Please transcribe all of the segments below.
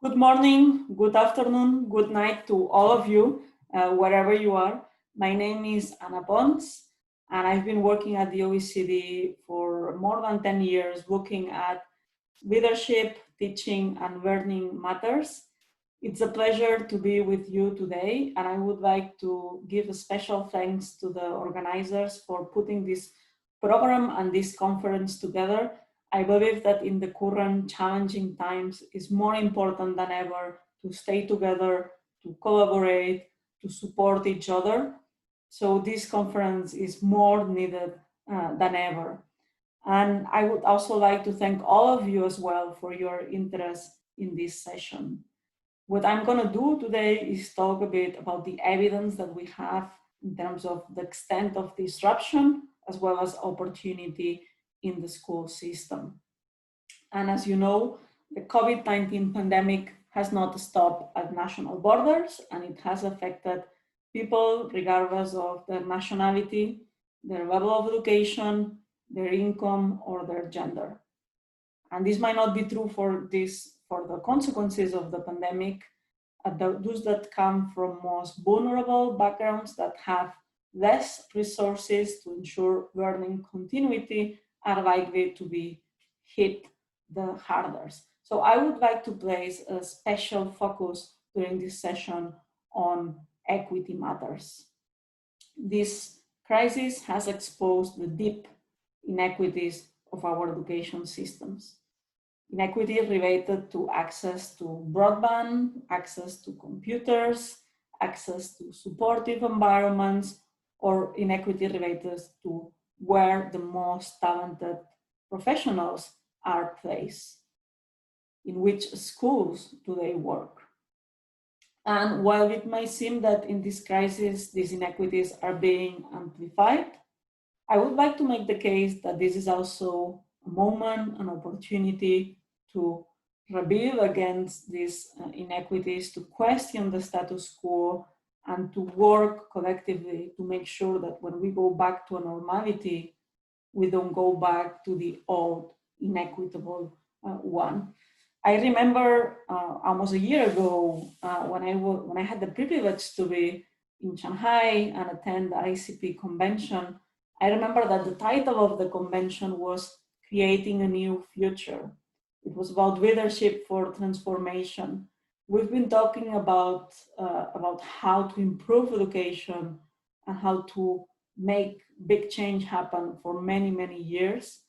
Good morning, good afternoon, good night to all of you, wherever you are. My name is Anna Pons, and I've been working at the OECD for more than 10 years, looking at leadership, teaching, and learning matters. It's a pleasure to be with you today, and I would like to give a special thanks to the organizers for putting this program and this conference together. I believe that in the current challenging times, it's more important than ever to stay together, to collaborate, to support each other. So this conference is more needed than ever. And I would also like to thank all of you as well for your interest in this session. What I'm going to do today is talk a bit about the evidence that we have in terms of the extent of disruption as well as opportunity in the school system. And as you know, the COVID-19 pandemic has not stopped at national borders, and it has affected people regardless of their nationality, their level of education, their income, or their gender. And this might not be true for the consequences of the pandemic. Those that come from most vulnerable backgrounds that have less resources to ensure learning continuity are likely to be hit the hardest. So I would like to place a special focus during this session on equity matters. This crisis has exposed the deep inequities of our education systems. Inequity related to access to broadband, access to computers, access to supportive environments, or inequity related to where the most talented professionals are placed, in which schools do they work. And while it may seem that in this crisis, these inequities are being amplified, I would like to make the case that this is also a moment, an opportunity to rebel against these inequities, to question the status quo, and to work collectively to make sure that when we go back to a normality, we don't go back to the old inequitable one. I remember almost a year ago when I had the privilege to be in Shanghai and attend the ICP convention. I remember that the title of the convention was Creating a New Future. It was about leadership for transformation. We've been talking about how to improve education and how to make big change happen for many, many years.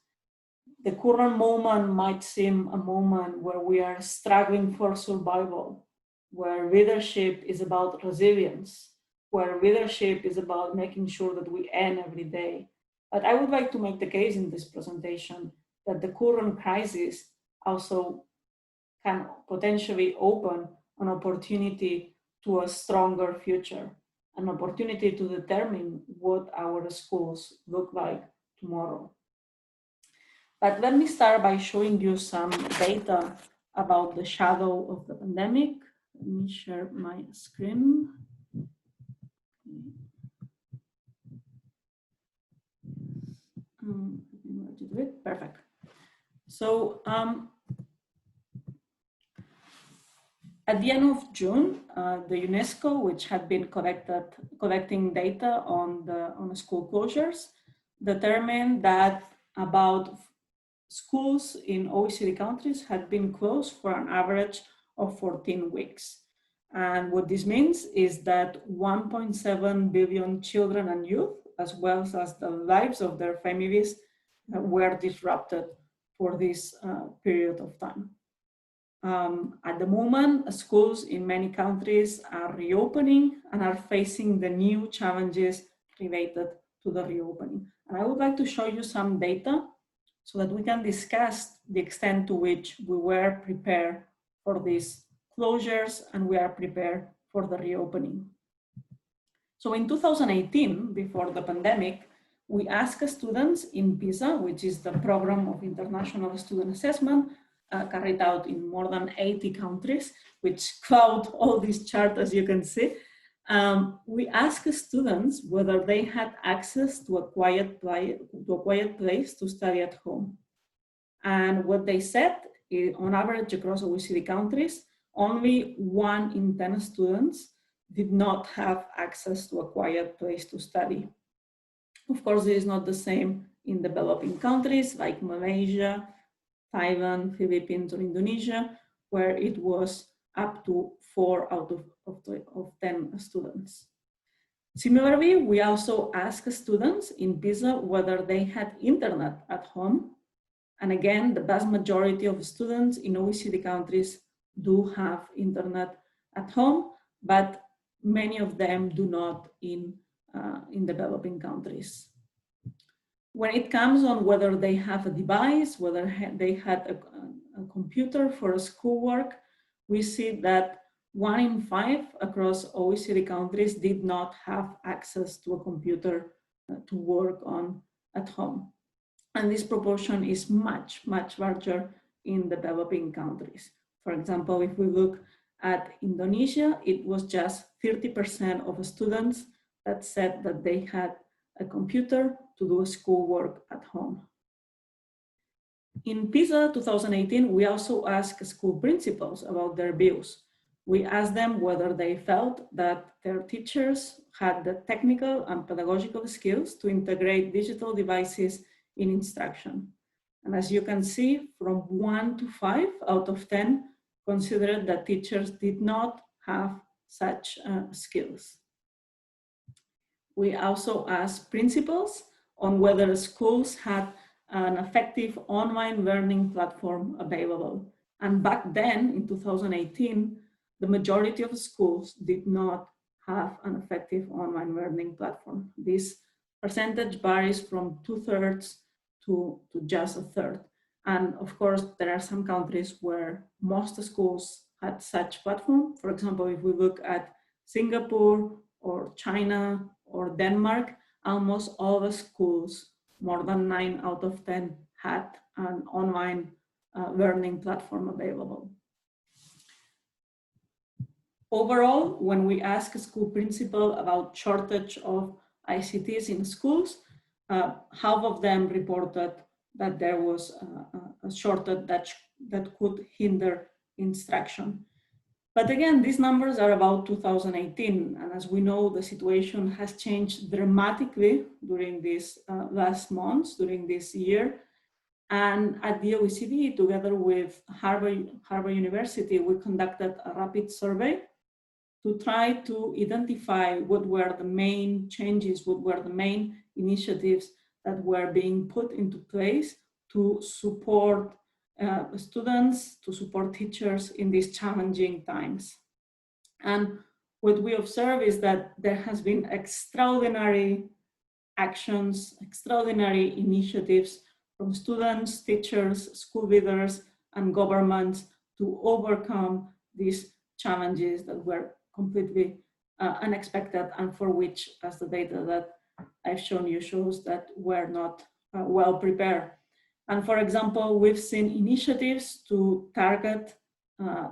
The current moment might seem a moment where we are struggling for survival, where leadership is about resilience, where leadership is about making sure that we end every day. But I would like to make the case in this presentation that the current crisis also can potentially open an opportunity to a stronger future, an opportunity to determine what our schools look like tomorrow. But let me start by showing you some data about the shadow of the pandemic. Let me share my screen. Perfect. So at the end of June, the UNESCO, which had been collecting data on school closures, determined that about schools in OECD countries had been closed for an average of 14 weeks. And what this means is that 1.7 billion children and youth, as well as the lives of their families, were disrupted for this period of time. At the moment, schools in many countries are reopening and are facing the new challenges related to the reopening. And I would like to show you some data so that we can discuss the extent to which we were prepared for these closures and we are prepared for the reopening. So in 2018, before the pandemic, we asked students in PISA, which is the program of international student assessment, carried out in more than 80 countries, which cloud all this chart, as you can see. We asked students whether they had access to a quiet place to study at home. And what they said, on average across OECD countries, only 1 in 10 students did not have access to a quiet place to study. Of course, it is not the same in developing countries like Malaysia, Taiwan, Philippines, or Indonesia, where it was up to 4 out of 10 students. Similarly, we also asked students in PISA whether they had internet at home. And again, the vast majority of students in OECD countries do have internet at home, but many of them do not in developing countries. When it comes on whether they have a device, whether they had a computer for schoolwork, we see that 1 in 5 across OECD countries did not have access to a computer to work on at home. And this proportion is much, much larger in developing countries. For example, if we look at Indonesia, it was just 30% of students that said that they had a computer to do schoolwork at home. In PISA 2018, we also asked school principals about their views. We asked them whether they felt that their teachers had the technical and pedagogical skills to integrate digital devices in instruction. And as you can see, from 1 to 5 out of 10 considered that teachers did not have such skills. We also asked principals on whether schools had an effective online learning platform available. And back then, in 2018, the majority of schools did not have an effective online learning platform. This percentage varies from 2/3 to just 1/3. And of course, there are some countries where most schools had such platform. For example, if we look at Singapore or China or Denmark, almost all the schools, more than 9 out of 10, had an online learning platform available. Overall, when we ask a school principal about shortage of ICTs in schools, half of them reported that there was a shortage that could hinder instruction. But again, these numbers are about 2018, and as we know, the situation has changed dramatically during these last months, during this year. And at the OECD, together with Harvard University, we conducted a rapid survey to try to identify what were the main changes, what were the main initiatives that were being put into place to support students, to support teachers in these challenging times. And what we observe is that there has been extraordinary actions, extraordinary initiatives from students, teachers, school leaders, and governments to overcome these challenges that were completely unexpected and for which, as the data that I've shown you shows, that we're not well prepared. And for example, we've seen initiatives to target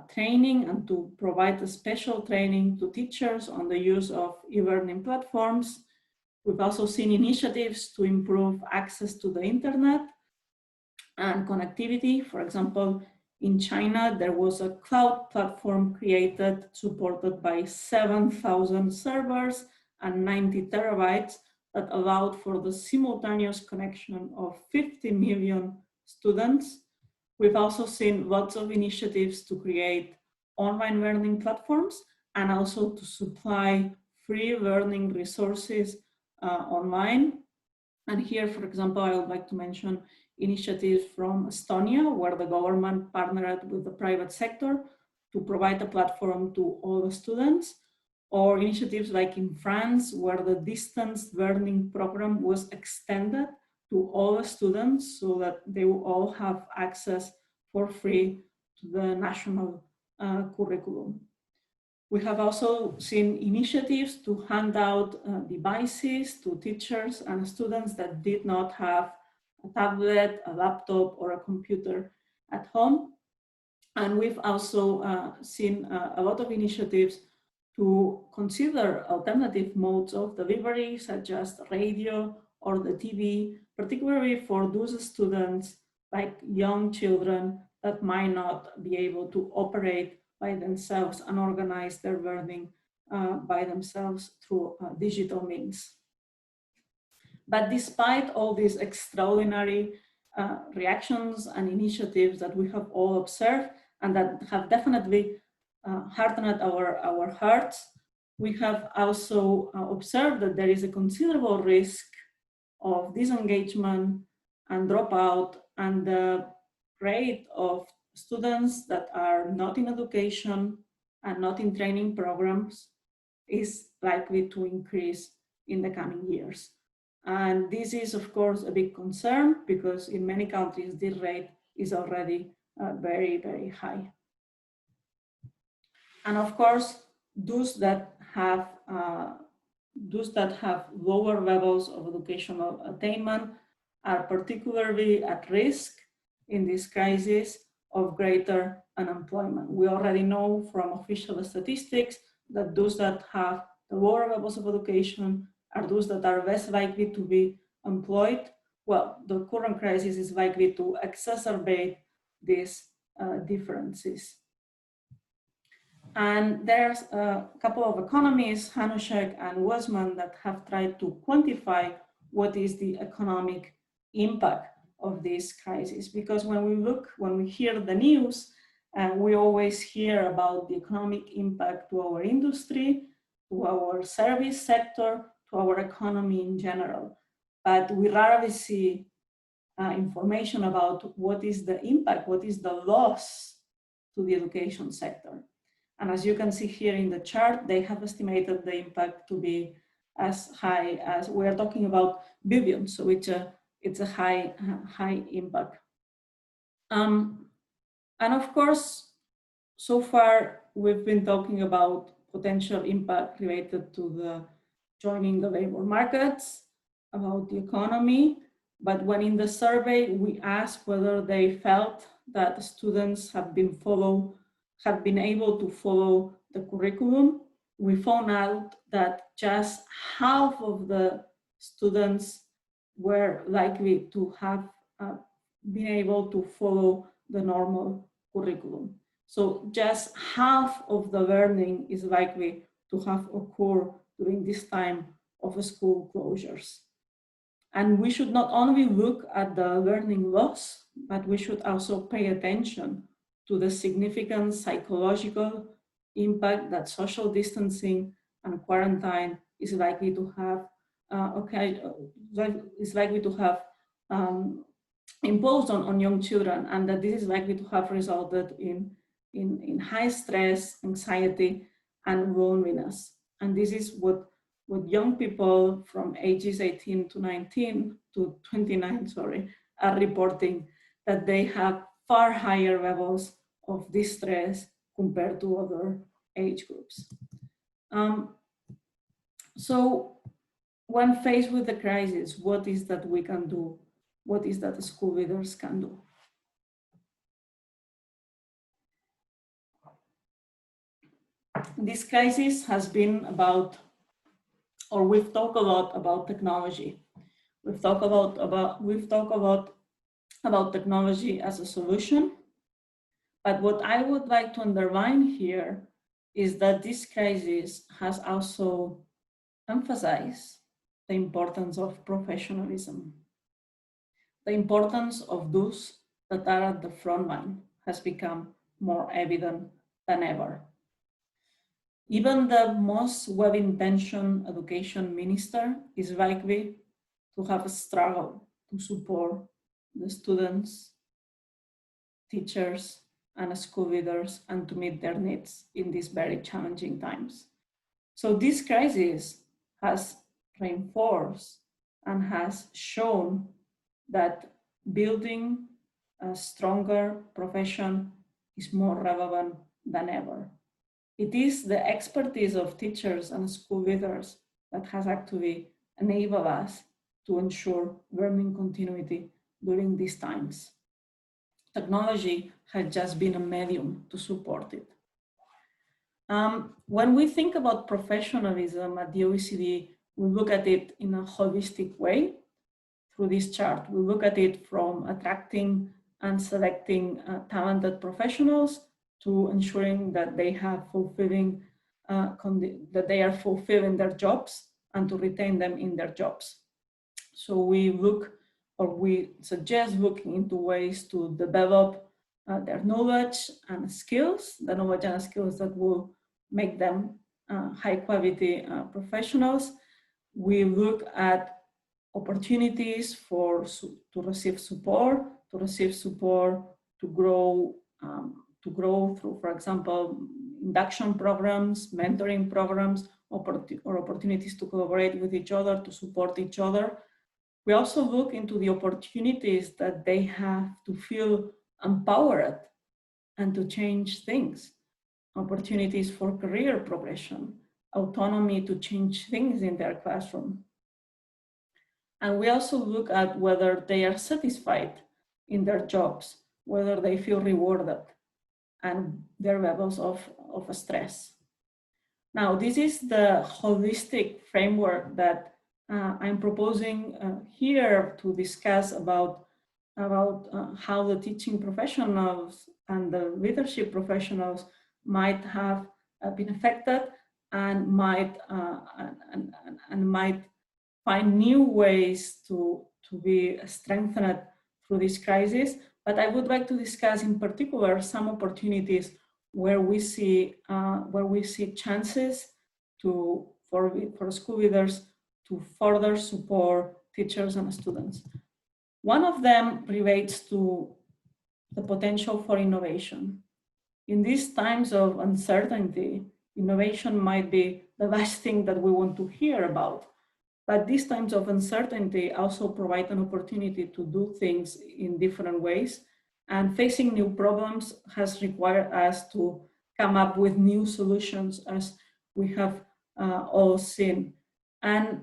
training and to provide a special training to teachers on the use of e-learning platforms. We've also seen initiatives to improve access to the internet and connectivity. For example, in China, there was a cloud platform created, supported by 7,000 servers and 90 terabytes that allowed for the simultaneous connection of 50 million students. We've also seen lots of initiatives to create online learning platforms and also to supply free learning resources online. And here, for example, I would like to mention initiatives from Estonia, where the government partnered with the private sector to provide a platform to all the students, or initiatives like in France, where the distance learning program was extended to all the students so that they will all have access for free to the national curriculum. We have also seen initiatives to hand out devices to teachers and students that did not have a tablet, a laptop, or a computer at home. And we've also seen a lot of initiatives to consider alternative modes of delivery, such as radio or the TV, particularly for those students like young children that might not be able to operate by themselves and organize their learning by themselves through digital means. But despite all these extraordinary reactions and initiatives that we have all observed and that have definitely hardened our hearts, we have also observed that there is a considerable risk of disengagement and dropout, and the rate of students that are not in education and not in training programs is likely to increase in the coming years. And this is, of course, a big concern because in many countries, this rate is already very, very high. And of course, those that have lower levels of educational attainment are particularly at risk in this crisis of greater unemployment. We already know from official statistics that those that have the lower levels of education are those that are less likely to be employed. Well, the current crisis is likely to exacerbate these differences. And there's a couple of economists, Hanushek and Wesman, that have tried to quantify what is the economic impact of this crisis. Because when we hear the news, we always hear about the economic impact to our industry, to our service sector, to our economy in general. But we rarely see information about what is the impact, what is the loss to the education sector. And as you can see here in the chart, they have estimated the impact to be as high as, we're talking about billions, so it's a high impact. And of course, so far we've been talking about potential impact related to the joining the labor markets, about the economy, but when in the survey we asked whether they felt that students have been able to follow the curriculum, we found out that just half of the students were likely to have been able to follow the normal curriculum. So just half of the learning is likely to have occurred during this time of school closures. And we should not only look at the learning loss, but we should also pay attention to the significant psychological impact that social distancing and quarantine is likely to have imposed on young children, and that this is likely to have resulted in high stress, anxiety, and loneliness. And this is what young people from ages 18 to 19 to 29, are reporting, that they have far higher levels of distress compared to other age groups. So when faced with the crisis, what is that we can do? What is that school leaders can do? This crisis has been about, or we've talked a lot about technology. We've talked about technology as a solution. But what I would like to underline here is that this crisis has also emphasized the importance of professionalism. The importance of those that are at the front line has become more evident than ever. Even the most well-intentioned education minister is likely to have a struggle to support the students, teachers, and school leaders, and to meet their needs in these very challenging times. So this crisis has reinforced and has shown that building a stronger profession is more relevant than ever. It is the expertise of teachers and school leaders that has actually enabled us to ensure learning continuity during these times. Technology has just been a medium to support it. When we think about professionalism at the OECD, we look at it in a holistic way through this chart. We look at it from attracting and selecting talented professionals to ensuring that they have fulfilling, that they are fulfilling their jobs and to retain them in their jobs. So we look, or we suggest looking into ways to develop their knowledge and skills, the knowledge and skills that will make them high quality professionals. We look at opportunities to receive support, to grow through, for example, induction programs, mentoring programs, or opportunities to collaborate with each other, to support each other. We also look into the opportunities that they have to feel empowered and to change things, opportunities for career progression, autonomy to change things in their classroom. And we also look at whether they are satisfied in their jobs, whether they feel rewarded, and their levels of stress. Now, this is the holistic framework that I'm proposing here to discuss about how the teaching professionals and the leadership professionals might have been affected and might find new ways to be strengthened through this crisis. But I would like to discuss in particular some opportunities where we see chances for school leaders to further support teachers and students. One of them relates to the potential for innovation. In these times of uncertainty, innovation might be the last thing that we want to hear about. But these times of uncertainty also provide an opportunity to do things in different ways. And facing new problems has required us to come up with new solutions, as we have all seen. And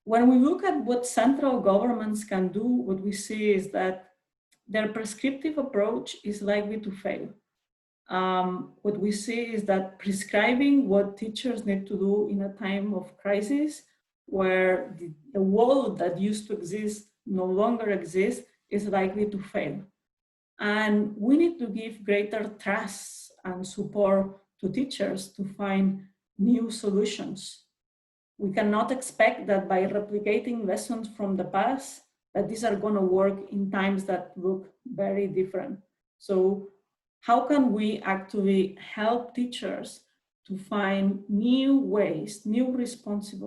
when we look at what central governments can do, what we see is that their prescriptive approach is likely to fail. What we see is that prescribing what teachers need to do in a time of crisis, where the world that used to exist no longer exists, is likely to fail. And we need to give greater trust and support to teachers to find new solutions. We cannot expect that by replicating lessons from the past, that these are going to work in times that look very different. So how can we actually help teachers to find new ways, new responses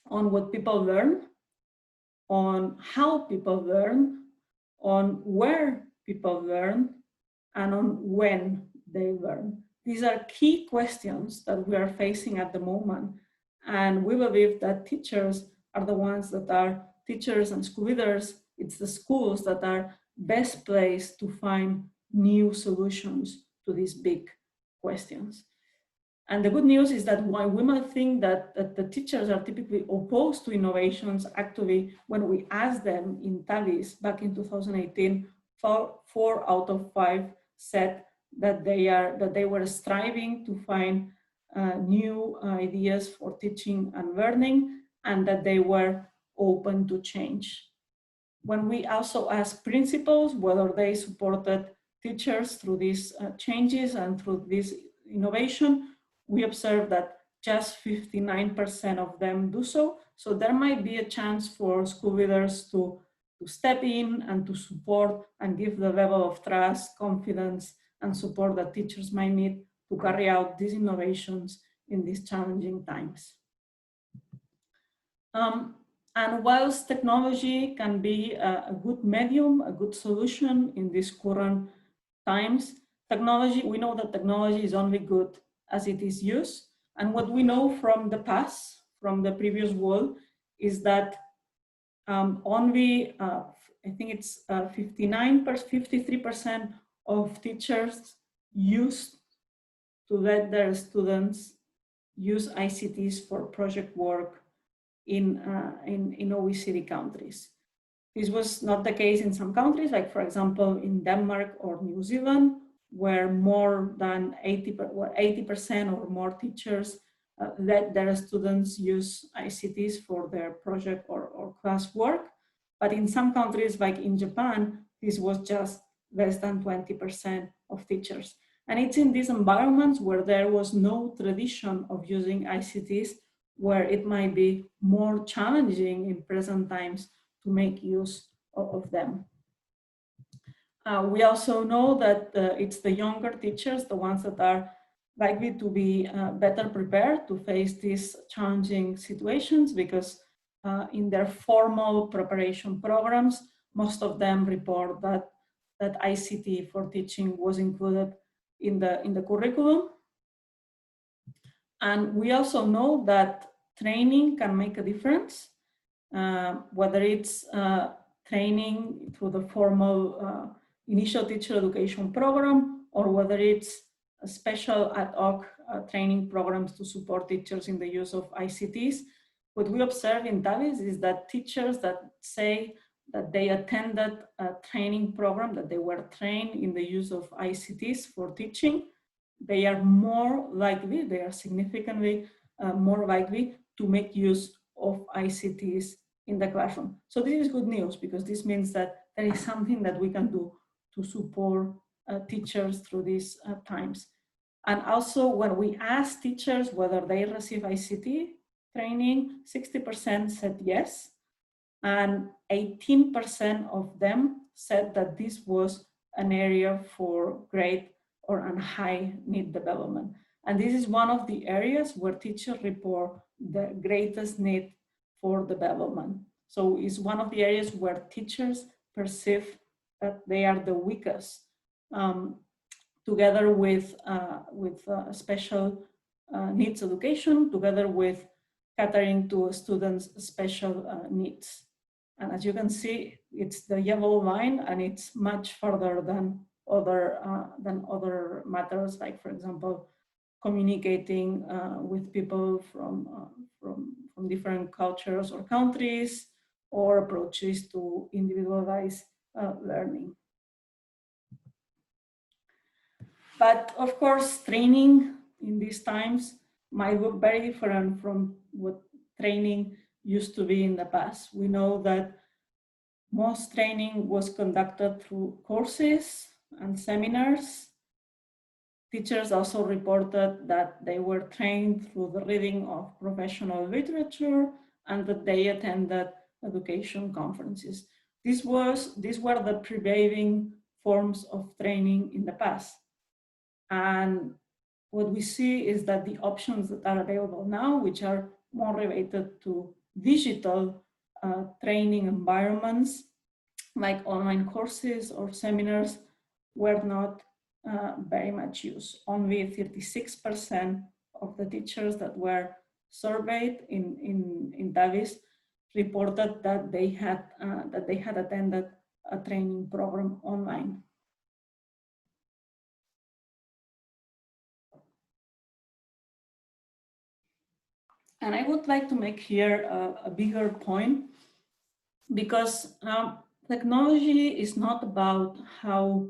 on what people learn, on how people learn, on where people learn, and on when they learn? These are key questions that we are facing at the moment. And we believe that teachers are the ones that are teachers and school leaders. It's the schools that are best placed to find new solutions to these big questions. And the good news is that while we might think that the teachers are typically opposed to innovations, actually, when we asked them in TAVIS back in 2018, 4 out of 5 said that they were striving to find new ideas for teaching and learning, and that they were open to change. When we also asked principals whether they supported teachers through these changes and through this innovation, we observed that just 59% of them do so. So there might be a chance for school leaders to step in and to support and give the level of trust, confidence, and support that teachers might need to carry out these innovations in these challenging times. And whilst technology can be a good medium, a good solution in these current times, we know that technology is only good as it is used. And what we know from the past, from the previous world, is that only, I think it's 53% of teachers used to let their students use ICTs for project work in OECD countries. This was not the case in some countries, like for example, in Denmark or New Zealand, where more than 80% or more teachers let their students use ICTs for their project or class work. But in some countries, like in Japan, this was just less than 20% of teachers. And it's in these environments where there was no tradition of using ICTs, where it might be more challenging in present times to make use of them. We also know that it's the younger teachers, the ones that are likely to be better prepared to face these challenging situations, because in their formal preparation programs, most of them report that ICT for teaching was included in the curriculum. And we also know that training can make a difference, whether it's training through the formal initial teacher education program, or whether it's a special ad hoc training programs to support teachers in the use of ICTs. What we observe in TAVIS is that teachers that say that they attended a training program, that they were trained in the use of ICTs for teaching, they are more likely, they are significantly more likely to make use of ICTs in the classroom. So this is good news, because this means that there is something that we can do to support teachers through these times. And also, when we asked teachers whether they receive ICT training, 60% said yes, and 18% of them said that this was an area for great or high need development. And this is one of the areas where teachers report the greatest need for development. So it's one of the areas where teachers perceive that they are the weakest, together with special needs education, together with catering to students' special needs. And as you can see, it's the yellow line, and it's much further than other matters, like, for example, communicating with people from different cultures or countries, or approaches to individualized learning. But of course, training in these times might look very different from what training used to be in the past. We know that most training was conducted through courses and seminars. Teachers also reported that they were trained through the reading of professional literature, and that they attended education conferences. These were the prevailing forms of training in the past. And what we see is that the options that are available now, which are more related to digital training environments, like online courses or seminars, were not very much used. Only 36% of the teachers that were surveyed in TAVIS reported that they had attended a training program online. And I would like to make here a bigger point, because technology is not about how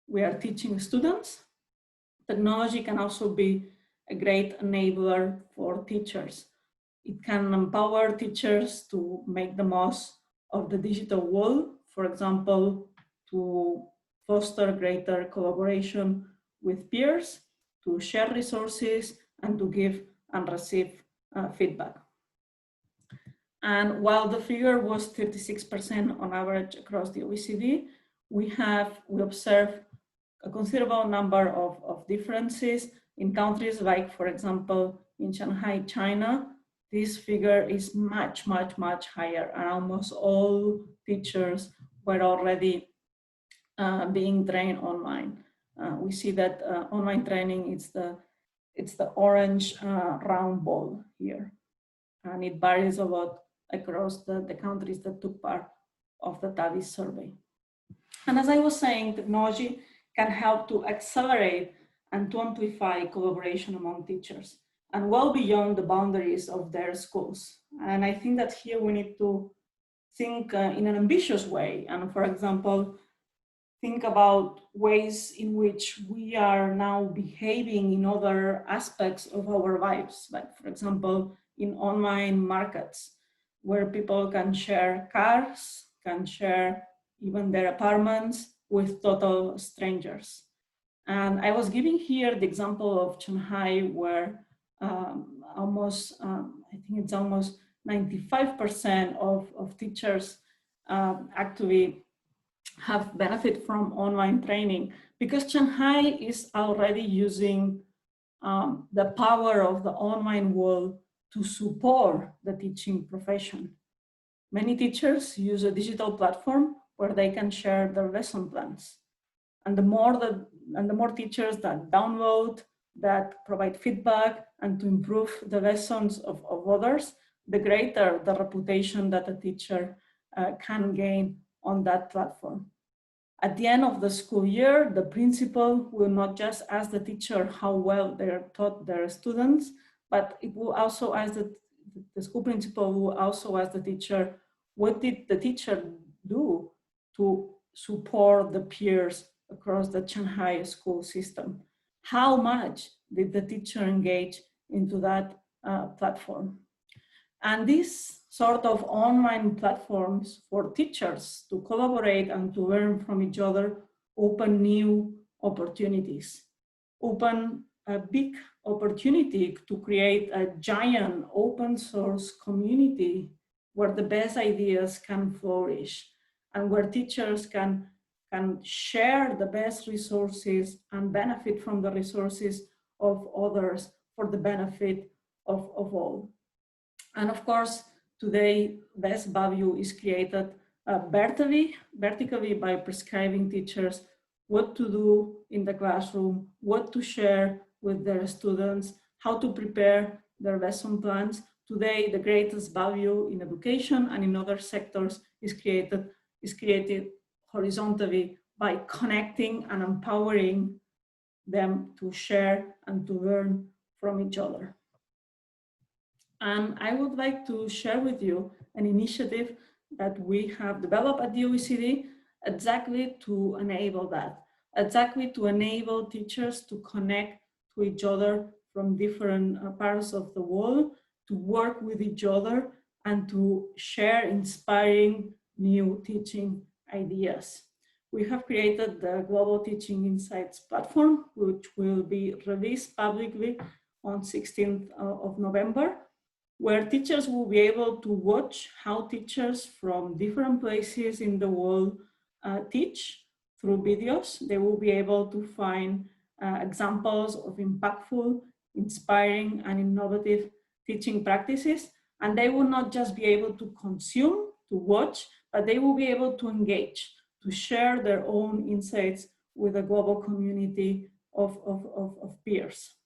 we are teaching students. Technology can also be a great enabler for teachers. It can empower teachers to make the most of the digital world, for example, to foster greater collaboration with peers, to share resources, and to give and receive feedback. And while the figure was 36% on average across the OECD, we observe a considerable number of differences in countries like, for example, in Shanghai, China. This figure is much, much, much higher, and almost all teachers were already being trained online. We see that online training, it's the orange round ball here, and it varies a lot across the countries that took part of the TAVIS survey. And as I was saying, technology can help to accelerate and to amplify collaboration among teachers, and well beyond the boundaries of their schools. And I think that here we need to think in an ambitious way, and, for example, think about ways in which we are now behaving in other aspects of our lives, like, for example, in online markets, where people can share cars, can share even their apartments, with total strangers. And I was giving here the example of Shanghai, where I think it's almost 95% of teachers actually have benefit from online training, because Shanghai is already using the power of the online world to support the teaching profession. Many teachers use a digital platform where they can share their lesson plans. And the more teachers that download, that provide feedback, and to improve the lessons of others, the greater the reputation that a teacher can gain on that platform. At the end of the school year, the principal will not just ask the teacher how well they taught their students, but it will also ask the school principal will also ask the teacher, what did the teacher do to support the peers across the Shanghai school system? How much did the teacher engage into that platform? And these sort of online platforms for teachers to collaborate and to learn from each other open new opportunities, open a big opportunity to create a giant open source community where the best ideas can flourish and where teachers can share the best resources and benefit from the resources of others for the benefit of all. And of course, today, best value is created vertically by prescribing teachers what to do in the classroom, what to share with their students, how to prepare their lesson plans. Today, the greatest value in education and in other sectors is created horizontally by connecting and empowering them to share and to learn from each other. And I would like to share with you an initiative that we have developed at the OECD exactly to enable that, exactly to enable teachers to connect to each other from different parts of the world, to work with each other and to share inspiring new teaching ideas. We have created the Global Teaching Insights platform, which will be released publicly on 16th of November, where teachers will be able to watch how teachers from different places in the world teach through videos. They will be able to find examples of impactful, inspiring, and innovative teaching practices. And they will not just be able to consume, to watch, but they will be able to engage, to share their own insights with a global community of peers.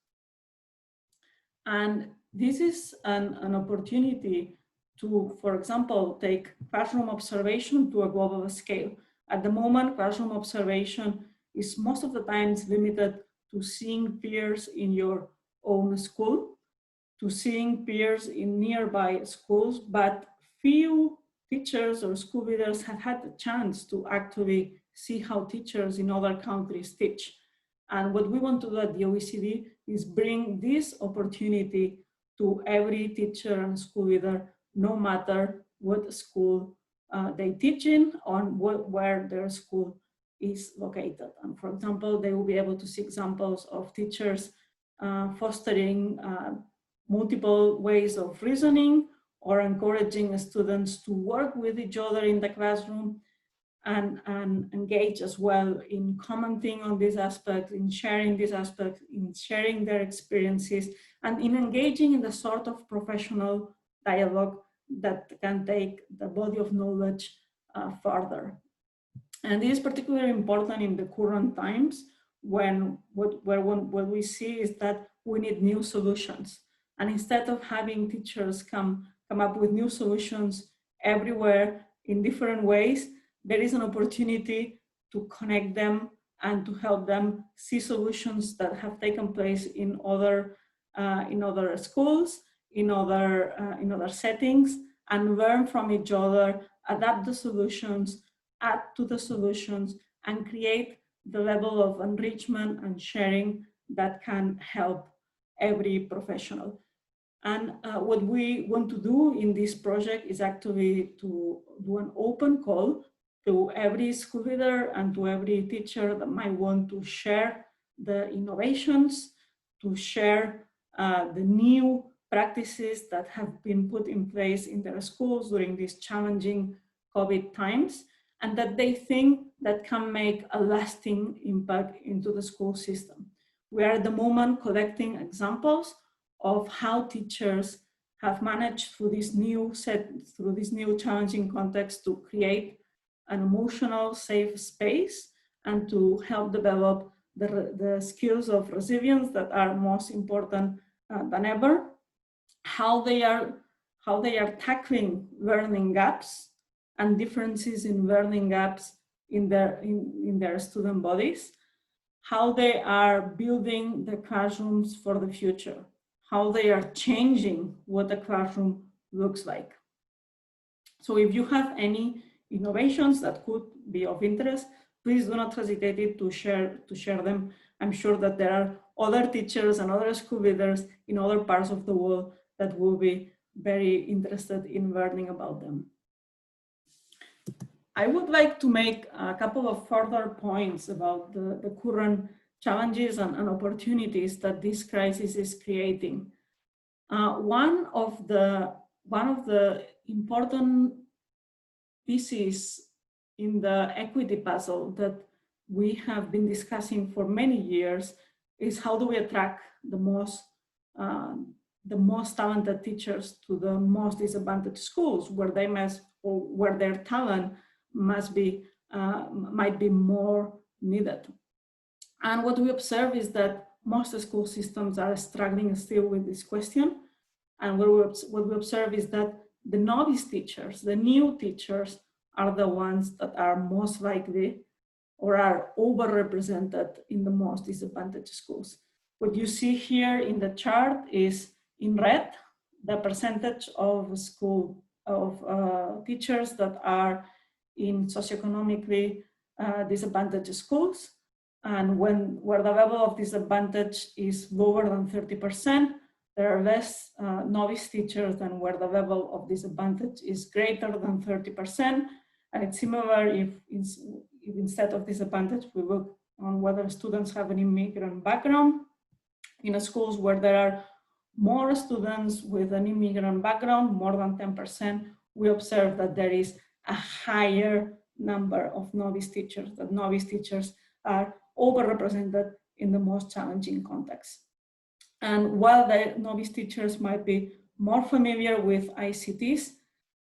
And this is an opportunity to, for example, take classroom observation to a global scale. At the moment, classroom observation is most of the times limited to seeing peers in your own school, to seeing peers in nearby schools, but few teachers or school leaders have had the chance to actually see how teachers in other countries teach. And what we want to do at the OECD is bring this opportunity to every teacher and school leader, no matter what school they teach in or where their school is located. And for example, they will be able to see examples of teachers fostering multiple ways of reasoning or encouraging students to work with each other in the classroom and engage as well in commenting on this aspect, in sharing this aspect, in sharing their experiences, and in engaging in the sort of professional dialogue that can take the body of knowledge further. And this is particularly important in the current times when what we see is that we need new solutions. And instead of having teachers come up with new solutions everywhere in different ways, there is an opportunity to connect them and to help them see solutions that have taken place in other schools, in other settings, and learn from each other, adapt the solutions, add to the solutions, and create the level of enrichment and sharing that can help every professional. And what we want to do in this project is actually to do an open call to every school leader and to every teacher that might want to share the innovations, to share the new practices that have been put in place in their schools during these challenging COVID times, and that they think that can make a lasting impact into the school system. We are at the moment collecting examples of how teachers have managed through this new challenging context to create an emotional safe space and to help develop the skills of resilience that are most important than ever. How they are tackling learning gaps and differences in learning gaps in their student bodies, how they are building the classrooms for the future, how they are changing what the classroom looks like. So if you have any innovations that could be of interest, please do not hesitate to share them. I'm sure that there are other teachers and other school leaders in other parts of the world that will be very interested in learning about them. I would like to make a couple of further points about the current challenges and opportunities that this crisis is creating. One of the important pieces in the equity puzzle that we have been discussing for many years is how do we attract the most talented teachers to the most disadvantaged schools, where they must, or where their talent might be more needed. And what we observe is that most school systems are struggling still with this question. And what we observe is that the novice teachers, the new teachers, are the ones that are most likely or are overrepresented in the most disadvantaged schools. What you see here in the chart is in red, the percentage of teachers that are in socioeconomically disadvantaged schools. And where the level of disadvantage is lower than 30%, there are less novice teachers than where the level of disadvantage is greater than 30%. And it's similar if instead of disadvantage, we look on whether students have an immigrant background. In schools where there are more students with an immigrant background, more than 10%, we observe that there is a higher number of novice teachers, that novice teachers are overrepresented in the most challenging contexts. And while the novice teachers might be more familiar with ICTs,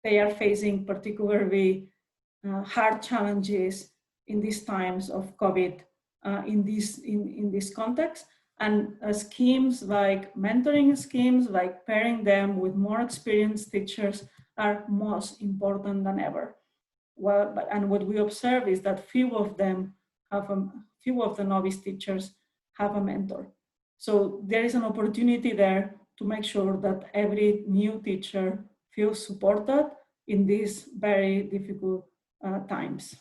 they are facing particularly hard challenges in these times of COVID in this context. And schemes like mentoring schemes, like pairing them with more experienced teachers, are most important than ever. And what we observe is that few of the novice teachers have a mentor. So there is an opportunity there to make sure that every new teacher feels supported in these very difficult times.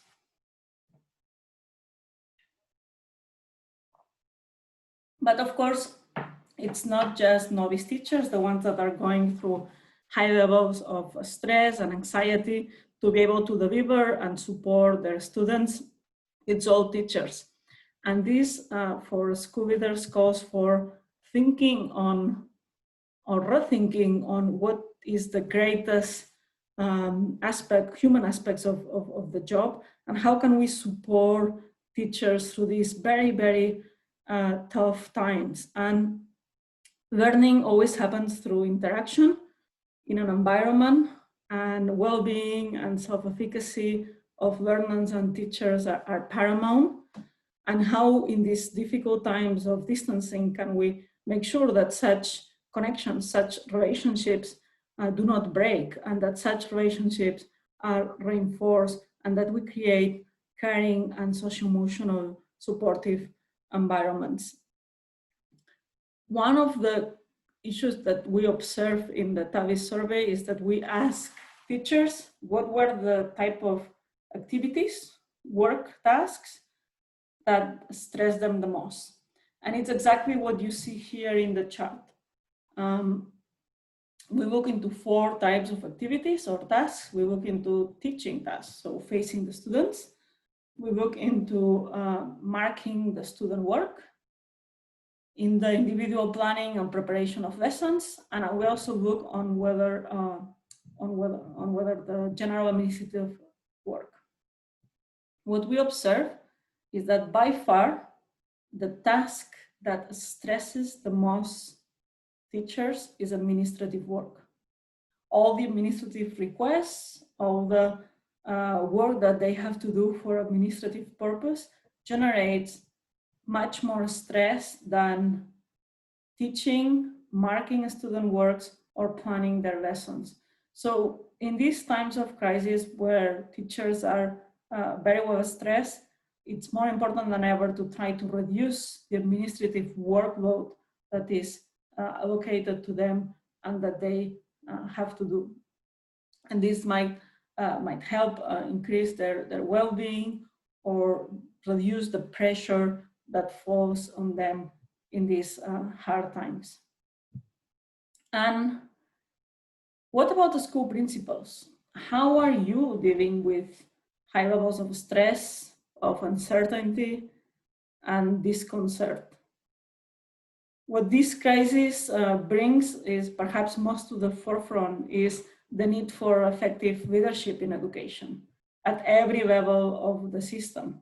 But of course, it's not just novice teachers, the ones that are going through high levels of stress and anxiety to be able to deliver and support their students. It's all teachers. And this, for school leaders, calls for thinking on or rethinking on what is the greatest human aspects of the job, and how can we support teachers through these very, very tough times. And learning always happens through interaction in an environment, and well-being and self-efficacy of learners and teachers are paramount. And how in these difficult times of distancing can we make sure that such connections, such relationships do not break, and that such relationships are reinforced, and that we create caring and socio-emotional supportive environments. One of the issues that we observe in the TAVIS survey is that we ask teachers what were the type of activities, work tasks that stress them the most. And it's exactly what you see here in the chart. we look into 4 types of activities or tasks. We look into teaching tasks, so facing the students. We look into marking the student work, in the individual planning and preparation of lessons, and we also look on whether the general administrative work. What we observe is that by far the task that stresses the most teachers is administrative work. All the administrative requests, all the work that they have to do for administrative purpose generates much more stress than teaching, marking student works, or planning their lessons. So in these times of crisis where teachers are very well stressed, it's more important than ever to try to reduce the administrative workload that is allocated to them and that they have to do. And this might help increase their well-being or reduce the pressure that falls on them in these hard times. And what about the school principals? How are you dealing with high levels of stress, of uncertainty, and disconcert? What this crisis brings is perhaps most to the forefront is the need for effective leadership in education at every level of the system.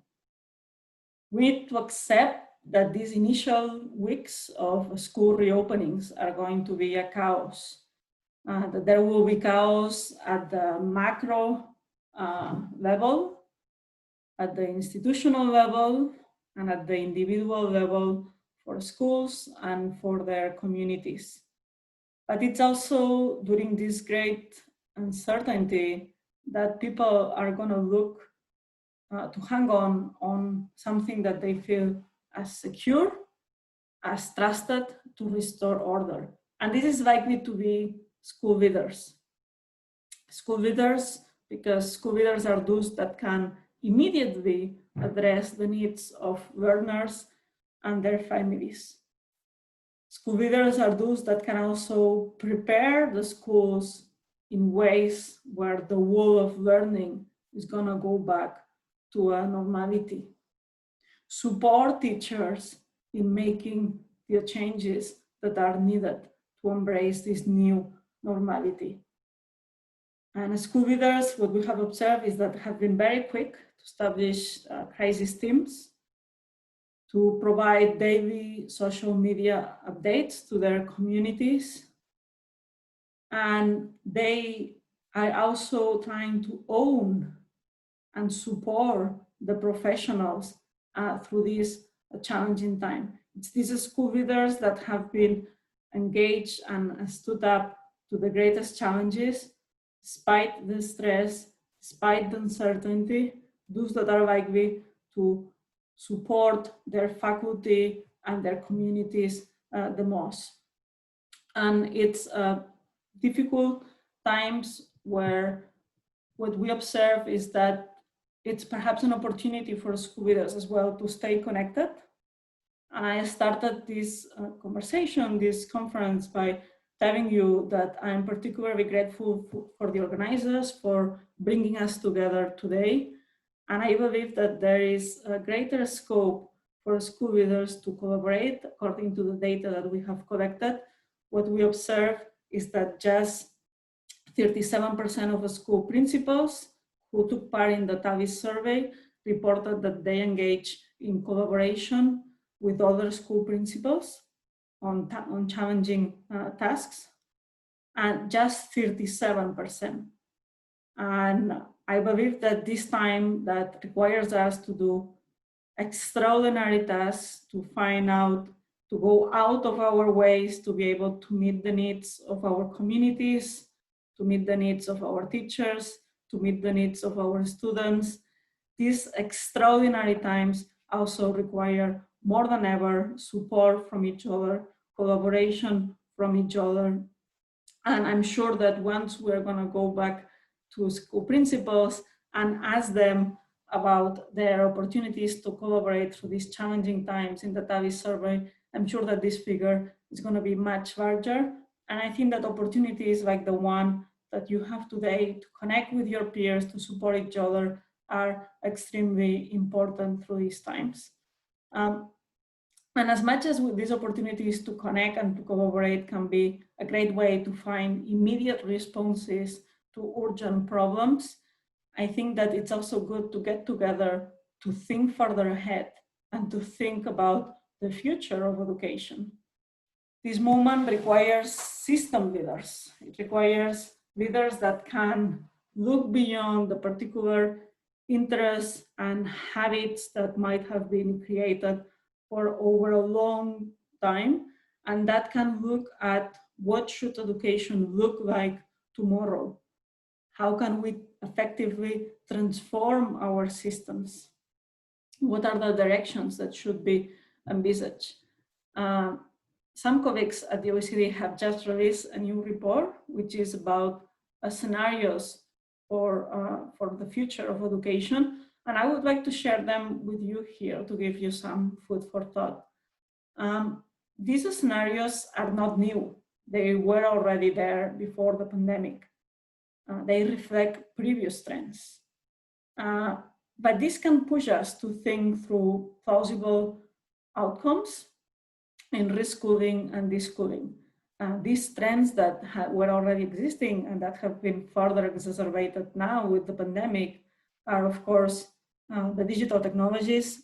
We need to accept that these initial weeks of school reopenings are going to be a chaos, that there will be chaos at the macro level, at the institutional level, and at the individual level for schools and for their communities. But it's also during this great uncertainty that people are going to look to hang on something that they feel as secure, as trusted to restore order. And this is likely to be school leaders. School leaders, because school leaders are those that can immediately address the needs of learners and their families. School leaders are those that can also prepare the schools in ways where the wall of learning is going to go back to a normality. Support teachers in making the changes that are needed to embrace this new normality. And school leaders, what we have observed is that have been very quick to establish crisis teams, to provide daily social media updates to their communities. And they are also trying to own and support the professionals through this challenging time. It's these school leaders that have been engaged and stood up to the greatest challenges, despite the stress, despite the uncertainty, those that are likely to support their faculty and their communities the most. And it's difficult times where what we observe is that it's perhaps an opportunity for school leaders as well to stay connected. And I started this conversation, this conference, by telling you that I'm particularly grateful for the organizers for bringing us together today. And I believe that there is a greater scope for school leaders to collaborate. According to the data that we have collected, what we observe is that just 37% of the school principals who took part in the TAVIS survey reported that they engage in collaboration with other school principals on challenging tasks, and just 37%. And I believe that this time that requires us to do extraordinary tasks, to find out, to go out of our ways to be able to meet the needs of our communities, to meet the needs of our teachers, to meet the needs of our students. These extraordinary times also require more than ever support from each other, collaboration from each other. And I'm sure that once we're going to go back to school principals and ask them about their opportunities to collaborate through these challenging times in the TAVIS survey, I'm sure that this figure is going to be much larger. And I think that opportunities like the one that you have today to connect with your peers, to support each other, are extremely important through these times. And as much as these opportunities to connect and to collaborate can be a great way to find immediate responses to urgent problems, I think that it's also good to get together to think further ahead and to think about the future of education. This movement requires system leaders. It requires leaders that can look beyond the particular interests and habits that might have been created for over a long time, and that can look at what should education look like tomorrow. How can we effectively transform our systems? What are the directions that should be envisaged? Some colleagues at the OECD have just released a new report, which is about scenarios for the future of education. And I would like to share them with you here to give you some food for thought. These scenarios are not new. They were already there before the pandemic. They reflect previous trends. But this can push us to think through plausible outcomes in reschooling and deschooling. These trends that were already existing and that have been further exacerbated now with the pandemic are, of course, the digital technologies,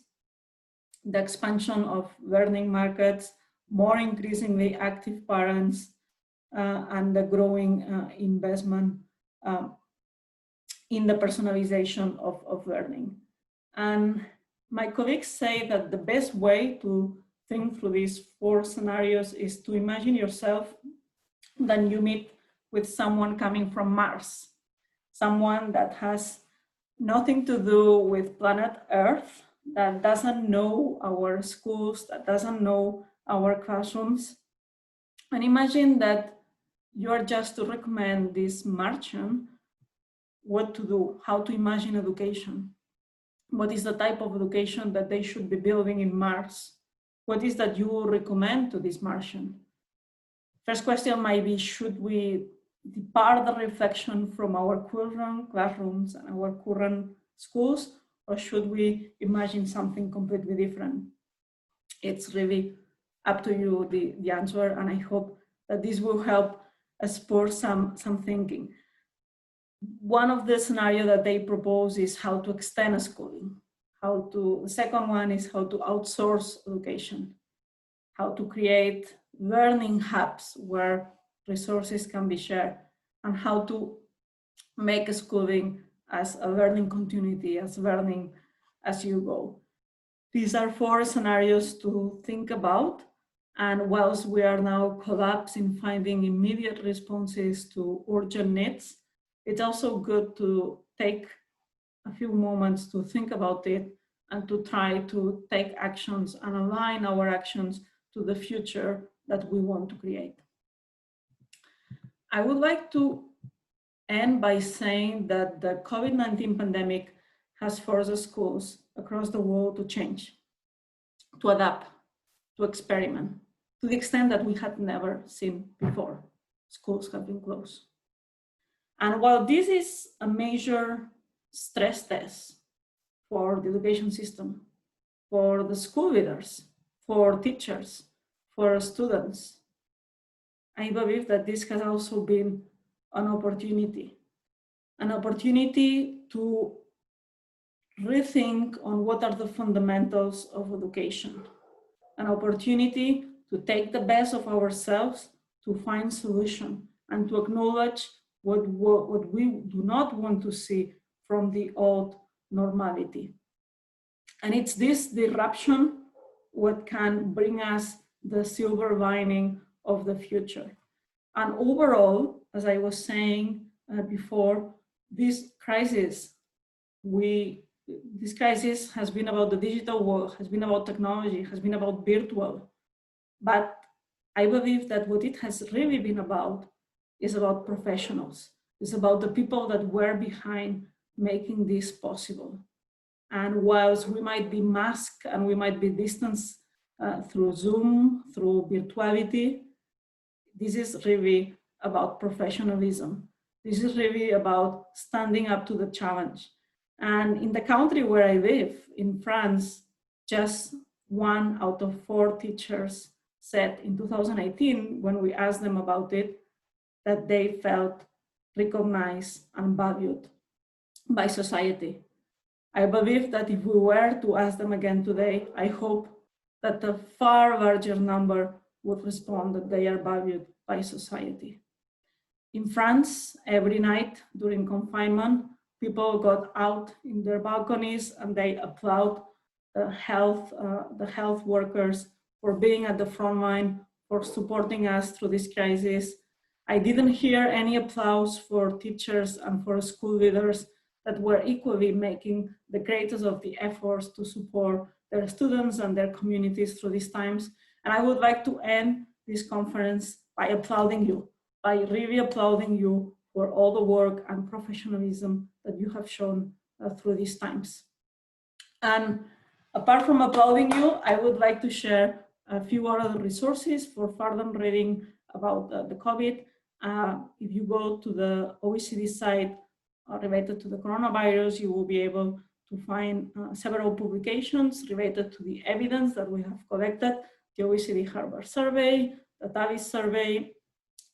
the expansion of learning markets, more increasingly active parents, and the growing investment in the personalization of learning. And my colleagues say that the best way to think through these 4 scenarios is to imagine yourself that you meet with someone coming from Mars, someone that has nothing to do with planet Earth, that doesn't know our schools, that doesn't know our classrooms. And imagine that you are just to recommend this Martian what to do, how to imagine education. What is the type of education that they should be building in Mars? What is that you will recommend to this Martian? First question might be, should we depart the reflection from our current classrooms and our current schools, or should we imagine something completely different? It's really up to you, the answer, and I hope that this will help spur some thinking. One of the scenarios that they propose is how to extend schooling. The second one is how to outsource education, how to create learning hubs where resources can be shared, and how to make schooling as a learning continuity, as learning as you go. These are 4 scenarios to think about. And whilst we are now collapsing, finding immediate responses to urgent needs, it's also good to take a few moments to think about it and to try to take actions and align our actions to the future that we want to create. I would like to end by saying that the COVID-19 pandemic has forced schools across the world to change, to adapt, to experiment, to the extent that we had never seen before. Schools have been closed. And while this is a major stress test for the education system, for the school leaders, for teachers, for students, I believe that this has also been an opportunity to rethink on what are the fundamentals of education, an opportunity to take the best of ourselves, to find solutions, and to acknowledge what we do not want to see from the old normality. And it's this disruption what can bring us the silver lining of the future. And overall, as I was saying before, this crisis has been about the digital world, has been about technology, has been about virtual. But I believe that what it has really been about is about professionals. It's about the people that were behind making this possible. And whilst we might be masked and we might be distanced through Zoom, through virtuality, this is really about professionalism. This is really about standing up to the challenge. And in the country where I live, in France, just 1 out of 4 teachers said in 2018, when we asked them about it, that they felt recognized and valued by society. I believe that if we were to ask them again today, I hope that a far larger number would respond that they are valued by society. In France, every night during confinement, people got out in their balconies and they applaud the health workers for being at the front line, for supporting us through this crisis. I didn't hear any applause for teachers and for school leaders that were equally making the greatest of the efforts to support their students and their communities through these times. And I would like to end this conference by applauding you, by really applauding you for all the work and professionalism that you have shown through these times. And apart from applauding you, I would like to share a few other resources for further reading about the COVID. If you go to the OECD site related to the coronavirus, you will be able to find several publications related to the evidence that we have collected, the OECD Harvard survey, the TAVIS survey,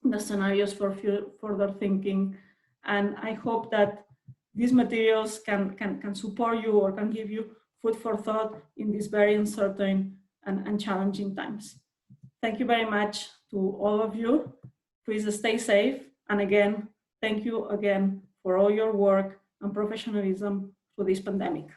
the scenarios for further thinking. And I hope that these materials can support you or can give you food for thought in these very uncertain and challenging times. Thank you very much to all of you. Please stay safe. And again, thank you again for all your work and professionalism through this pandemic.